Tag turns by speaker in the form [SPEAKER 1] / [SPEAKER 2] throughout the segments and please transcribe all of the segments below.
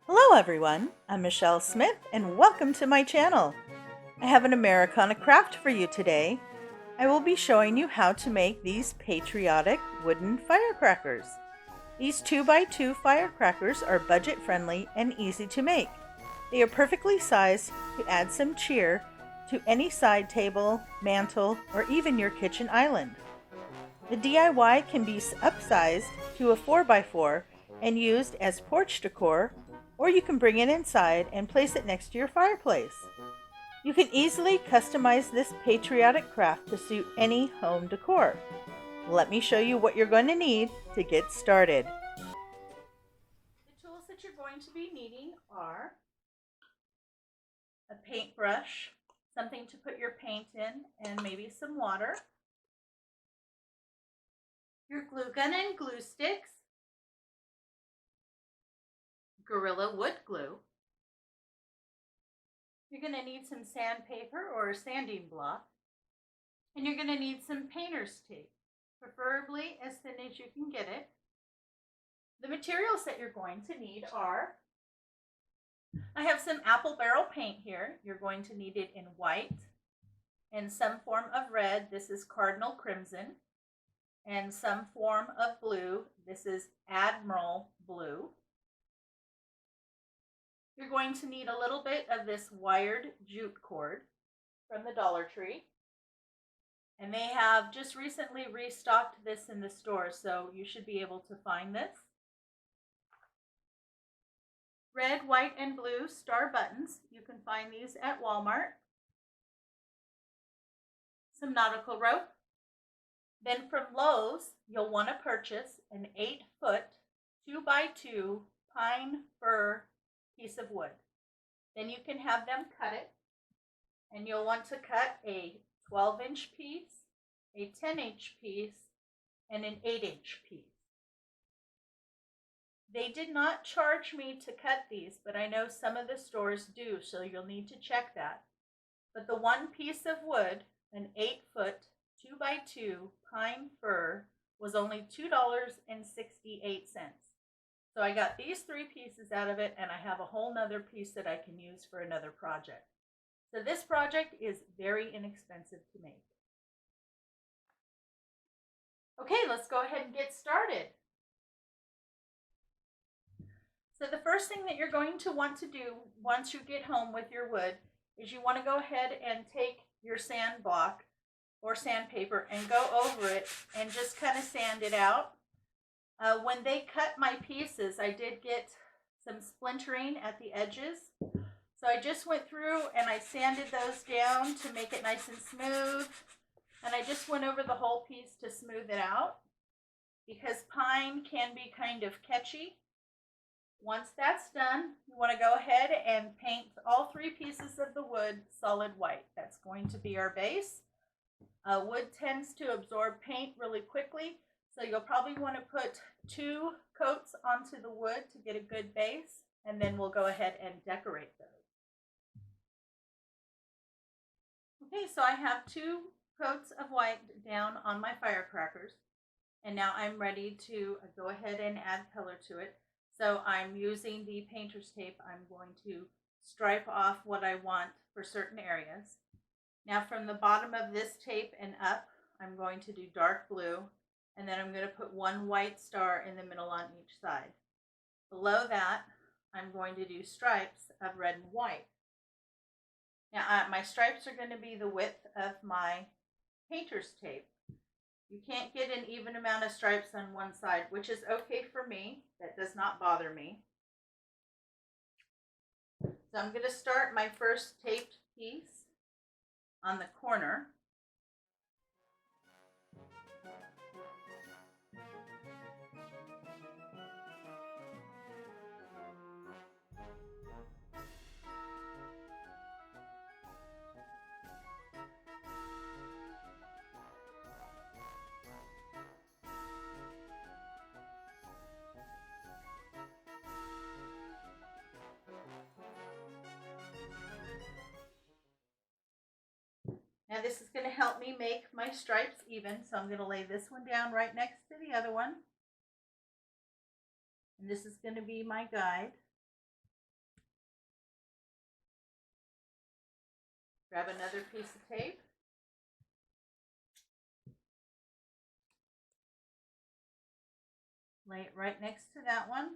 [SPEAKER 1] Hello everyone, I'm Michelle Smith and welcome to my channel. I have an Americana craft for you today. I will be showing you how to make these patriotic wooden firecrackers. These 2x2 firecrackers are budget friendly and easy to make. They are perfectly sized to add some cheer to any side table, mantle, or even your kitchen island. The DIY can be upsized to a 4x4 and used as porch decor, or you can bring it inside and place it next to your fireplace. You can easily customize this patriotic craft to suit any home decor. Let me show you what you're going to need to get started. The tools that you're going to be needing are a paintbrush, something to put your paint in, and maybe some water, your glue gun and glue sticks, Gorilla wood glue. You're going to need some sandpaper or a sanding block, and you're going to need some painter's tape, preferably as thin as you can get it. The materials that you're going to need are, I have some apple barrel paint here. You're going to need it in white and some form of red. This is cardinal crimson. And some form of blue. This is admiral blue. You're going to need a little bit of this wired jute cord from the Dollar Tree. And they have just recently restocked this in the store, so you should be able to find this. Red, white, and blue star buttons. You can find these at Walmart. Some nautical rope. Then from Lowe's, you'll want to purchase an 8-foot 2x2 pine fir piece of wood. Then you can have them cut it, and you'll want to cut a 12-inch piece, a 10-inch piece, and an 8-inch piece. They did not charge me to cut these, but I know some of the stores do, so you'll need to check that. But the one piece of wood, an 8-foot 2x2 pine fir, was only $2.68. So I got these 3 pieces out of it, and I have a whole nother piece that I can use for another project. So this project is very inexpensive to make. Okay, let's go ahead and get started. So the first thing that you're going to want to do once you get home with your wood is you want to go ahead and take your sand block or sandpaper and go over it and just kind of sand it out. When they cut my pieces, I did get some splintering at the edges. So I just went through and I sanded those down to make it nice and smooth. And I just went over the whole piece to smooth it out because pine can be kind of catchy. Once that's done, you want to go ahead and paint all 3 pieces of the wood solid white. That's going to be our base. Wood tends to absorb paint really quickly, so you'll probably want to put 2 coats onto the wood to get a good base, and then we'll go ahead and decorate those. Okay, so I have 2 coats of white down on my firecrackers, and now I'm ready to go ahead and add color to it. So I'm using the painter's tape. I'm going to stripe off what I want for certain areas. Now from the bottom of this tape and up, I'm going to do dark blue, and then I'm going to put 1 white star in the middle on each side. Below that, I'm going to do stripes of red and white. Now my stripes are going to be the width of my painter's tape. You can't get an even amount of stripes on one side, which is okay for me. That does not bother me. So I'm going to start my first taped piece on the corner. Now this is going to help me make my stripes even, so I'm going to lay this one down right next to the other one. And this is going to be my guide. Grab another piece of tape. Lay it right next to that one.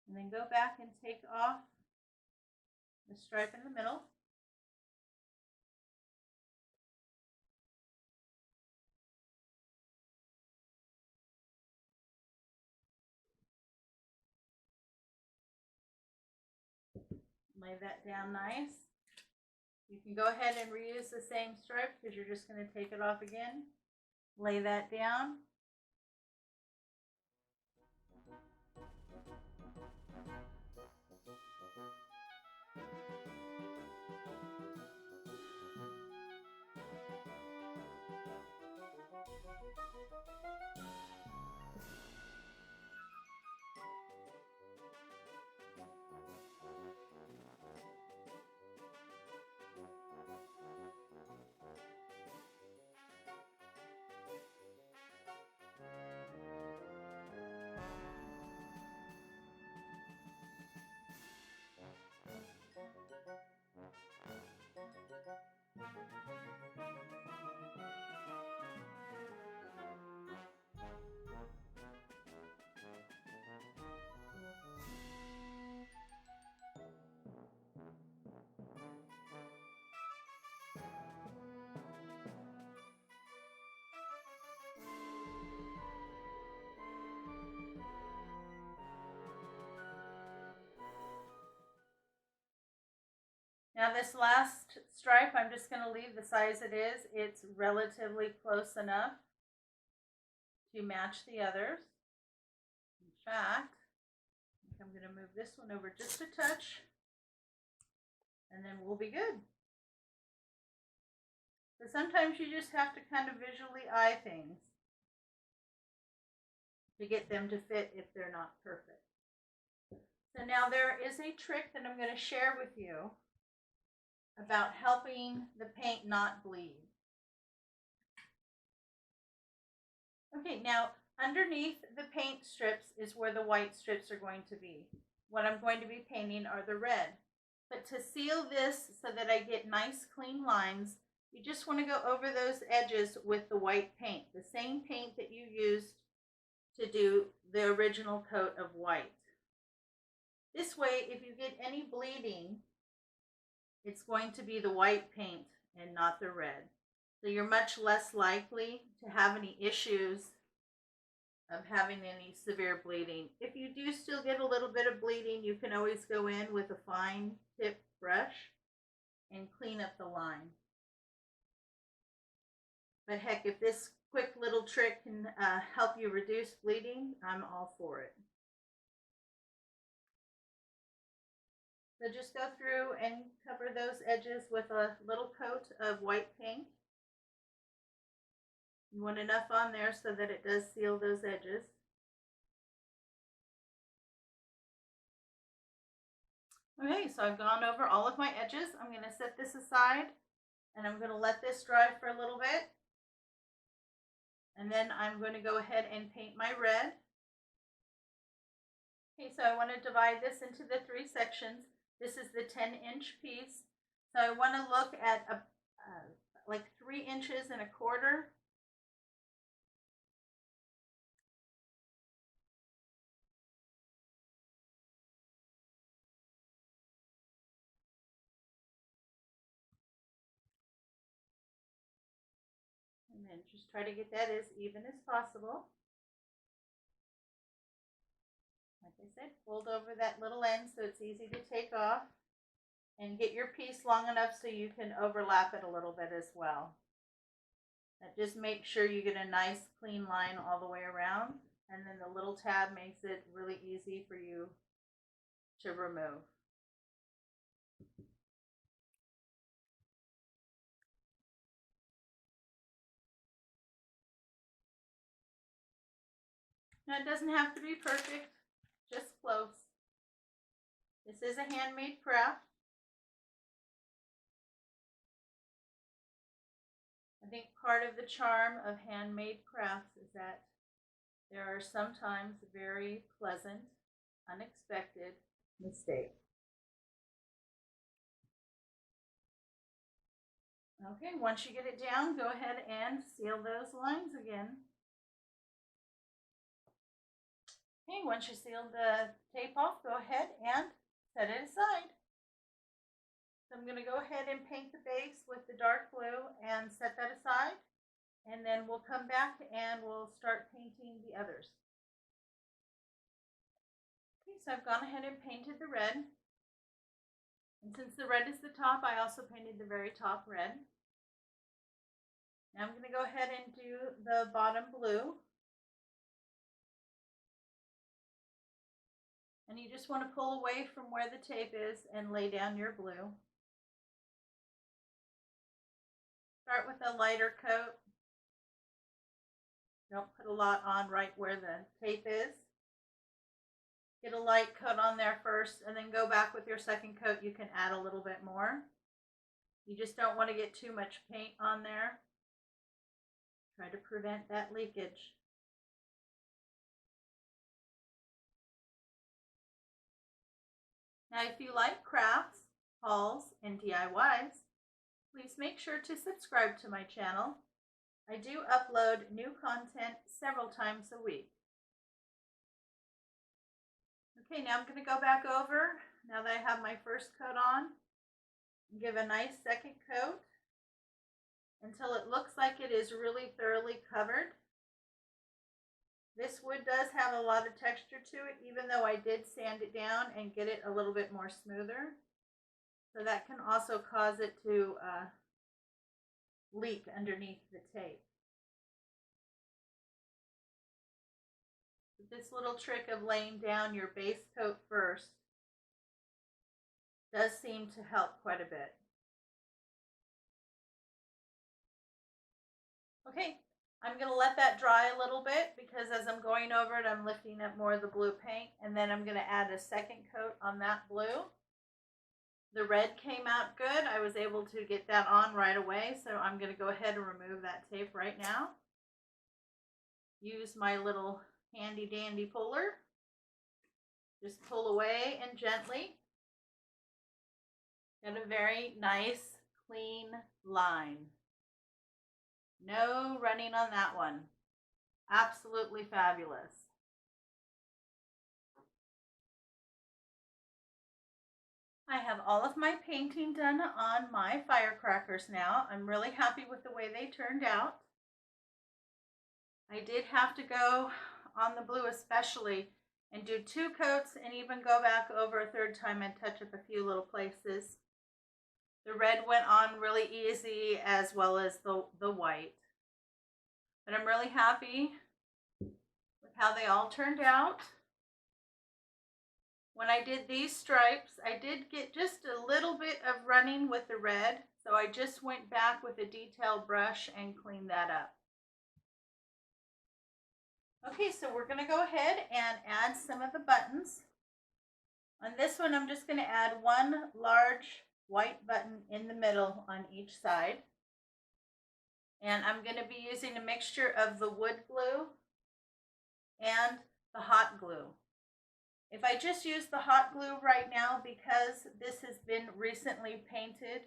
[SPEAKER 1] And then go back and take off the stripe in the middle. Lay that down nice. You can go ahead and reuse the same stripe because you're just going to take it off again. Lay that down. Now this last stripe, I'm just going to leave the size it is. It's relatively close enough to match the others. In fact, I'm going to move this one over just a touch, and then we'll be good. So sometimes you just have to kind of visually eye things to get them to fit if they're not perfect. So now there is a trick that I'm going to share with you about helping the paint not bleed. Okay, now underneath the paint strips is where the white strips are going to be. What I'm going to be painting are the red. But to seal this so that I get nice clean lines, you just want to go over those edges with the white paint, the same paint that you used to do the original coat of white. This way, if you get any bleeding, it's going to be the white paint and not the red. So you're much less likely to have any issues of having any severe bleeding. If you do still get a little bit of bleeding, you can always go in with a fine tip brush and clean up the line. But heck, if this quick little trick can help you reduce bleeding, I'm all for it. So just go through and cover those edges with a little coat of white paint. You want enough on there so that it does seal those edges. Okay, so I've gone over all of my edges. I'm going to set this aside and I'm going to let this dry for a little bit. And then I'm going to go ahead and paint my red. Okay, so I want to divide this into the 3 sections. This is the 10-inch piece. So I want to look at like 3 inches and a quarter. And then just try to get that as even as possible. Like I said, fold over that little end so it's easy to take off. And get your piece long enough so you can overlap it a little bit as well. That just make sure you get a nice clean line all the way around. And then the little tab makes it really easy for you to remove. Now it doesn't have to be perfect, just close. This is a handmade craft. I think part of the charm of handmade crafts is that there are sometimes very pleasant, unexpected mistakes. Okay, once you get it down, go ahead and seal those lines again. Okay, once you seal the tape off, go ahead and set it aside. So I'm going to go ahead and paint the base with the dark blue and set that aside. And then we'll come back and we'll start painting the others. Okay, so I've gone ahead and painted the red. And since the red is the top, I also painted the very top red. Now I'm going to go ahead and do the bottom blue. And you just want to pull away from where the tape is and lay down your blue. Start with a lighter coat. Don't put a lot on right where the tape is. Get a light coat on there first and then go back with your second coat. You can add a little bit more. You just don't want to get too much paint on there. Try to prevent that leakage. Now, if you like crafts, hauls, and DIYs, please make sure to subscribe to my channel. I do upload new content several times a week. Okay, now I'm going to go back over, now that I have my first coat on, and give a nice second coat until it looks like it is really thoroughly covered. This wood does have a lot of texture to it, even though I did sand it down and get it a little bit more smoother. So that can also cause it to leak underneath the tape. This little trick of laying down your base coat first does seem to help quite a bit. Okay, I'm going to let that dry a little bit because as I'm going over it, I'm lifting up more of the blue paint, and then I'm going to add a second coat on that blue. The red came out good. I was able to get that on right away, so I'm going to go ahead and remove that tape right now. Use my little handy dandy puller. Just pull away and gently. Get a very nice, clean line. No running on that one. Absolutely fabulous. I have all of my painting done on my firecrackers now. I'm really happy with the way they turned out. I did have to go on the blue especially and do 2 coats and even go back over a third time and touch up a few little places. The red went on really easy as well as the white. But I'm really happy with how they all turned out. When I did these stripes, I did get just a little bit of running with the red, so I just went back with a detail brush and cleaned that up. Okay, so we're going to go ahead and add some of the buttons. On this one, I'm just going to add one large white button in the middle on each side. And I'm going to be using a mixture of the wood glue and the hot glue. If I just use the hot glue right now, because this has been recently painted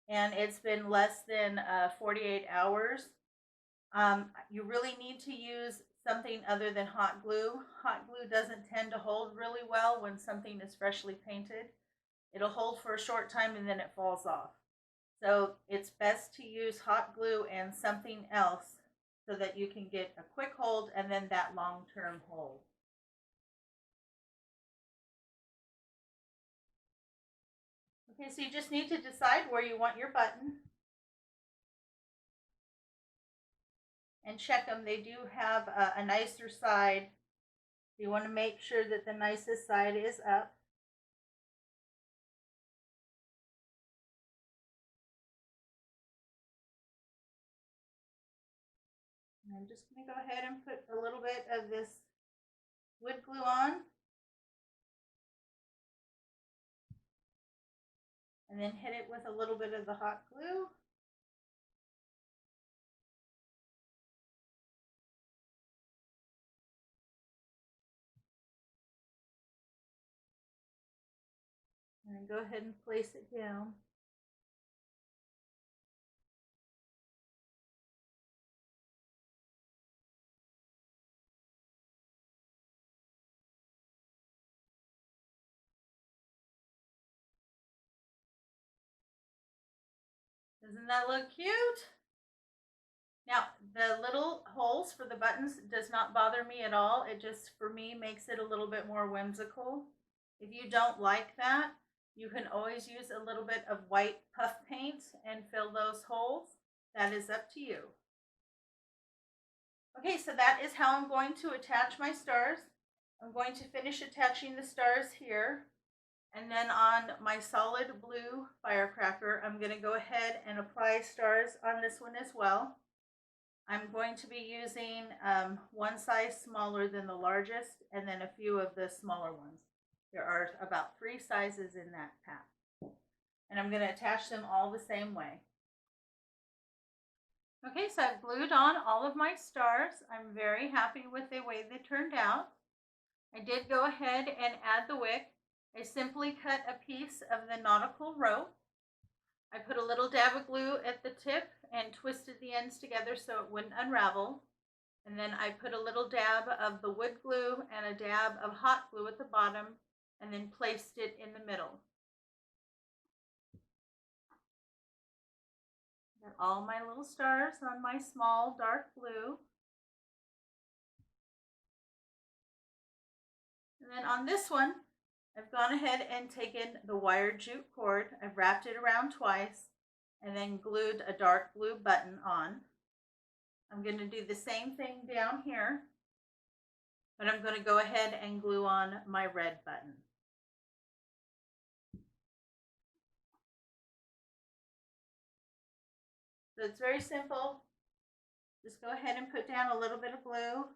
[SPEAKER 1] and it's been less than 48 hours, you really need to use something other than hot glue. Hot glue doesn't tend to hold really well when something is freshly painted. It'll hold for a short time and then it falls off. So it's best to use hot glue and something else so that you can get a quick hold and then that long-term hold. Okay, so you just need to decide where you want your button and check them. They do have a nicer side. You want to make sure that the nicest side is up. And I'm just going to go ahead and put a little bit of this wood glue on. And then hit it with a little bit of the hot glue. And then go ahead and place it down. Doesn't that look cute? Now, the little holes for the buttons does not bother me at all. It just, for me, makes it a little bit more whimsical. If you don't like that, you can always use a little bit of white puff paint and fill those holes. That is up to you. Okay, so that is how I'm going to attach my stars. I'm going to finish attaching the stars here. And then on my solid blue firecracker, I'm going to go ahead and apply stars on this one as well. I'm going to be using one size smaller than the largest and then a few of the smaller ones. There are about 3 sizes in that pack. And I'm going to attach them all the same way. Okay, so I've glued on all of my stars. I'm very happy with the way they turned out. I did go ahead and add the wick. I simply cut a piece of the nautical rope. I put a little dab of glue at the tip and twisted the ends together so it wouldn't unravel. And then I put a little dab of the wood glue and a dab of hot glue at the bottom and then placed it in the middle. Got all my little stars on my small dark blue. And then on this one, I've gone ahead and taken the wired jute cord. I've wrapped it around twice and then glued a dark blue button on. I'm going to do the same thing down here, but I'm going to go ahead and glue on my red button. So it's very simple. Just go ahead and put down a little bit of glue.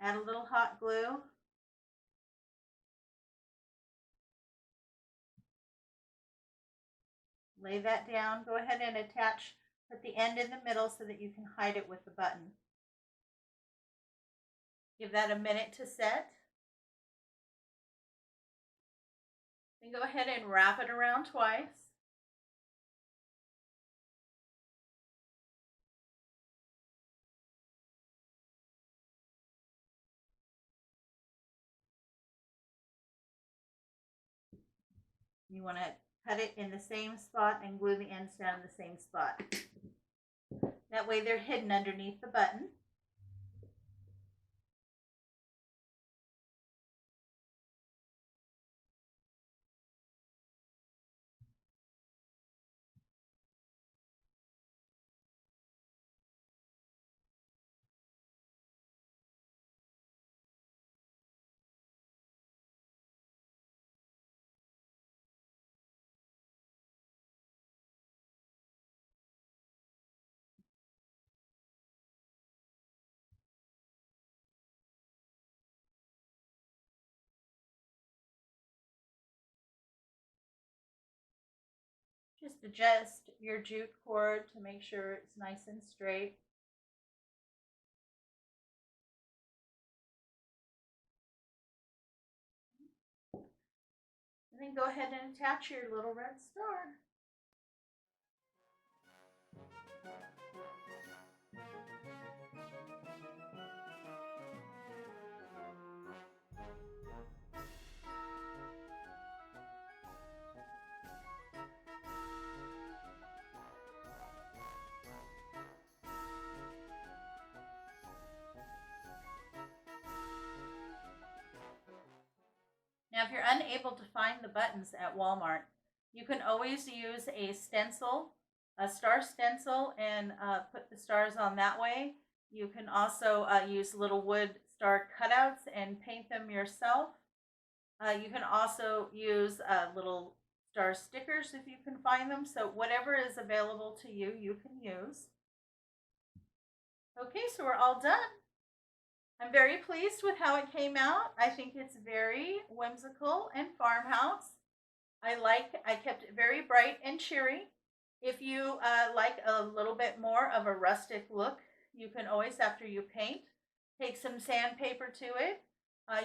[SPEAKER 1] Add a little hot glue. Lay that down. Go ahead and attach, put the end in the middle so that you can hide it with the button. Give that a minute to set. Then go ahead and wrap it around twice. You want to cut it in the same spot and glue the ends down in the same spot. That way they're hidden underneath the button. Just adjust your jute cord to make sure it's nice and straight. And then go ahead and attach your little red star. Now, if you're unable to find the buttons at Walmart, you can always use a stencil, a star stencil, and put the stars on that way. You can also use little wood star cutouts and paint them yourself. You can also use little star stickers if you can find them. So whatever is available to you, you can use. Okay, so we're all done. I'm very pleased with how it came out. I think it's very whimsical and farmhouse. I kept it very bright and cheery. If you like a little bit more of a rustic look, you can always, after you paint, take some sandpaper to it.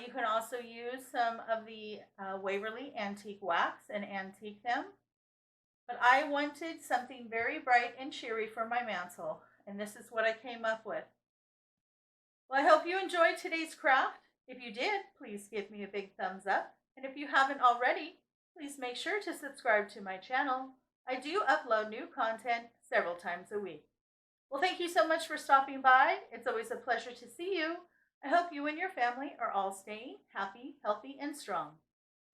[SPEAKER 1] You can also use some of the Waverly antique wax and antique them. But I wanted something very bright and cheery for my mantle, and this is what I came up with. Well, I hope you enjoyed today's craft. If you did, please give me a big thumbs up. And if you haven't already, please make sure to subscribe to my channel. I do upload new content several times a week. Well, thank you so much for stopping by. It's always a pleasure to see you. I hope you and your family are all staying happy, healthy, and strong.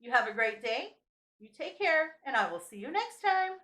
[SPEAKER 1] You have a great day. You take care, and I will see you next time.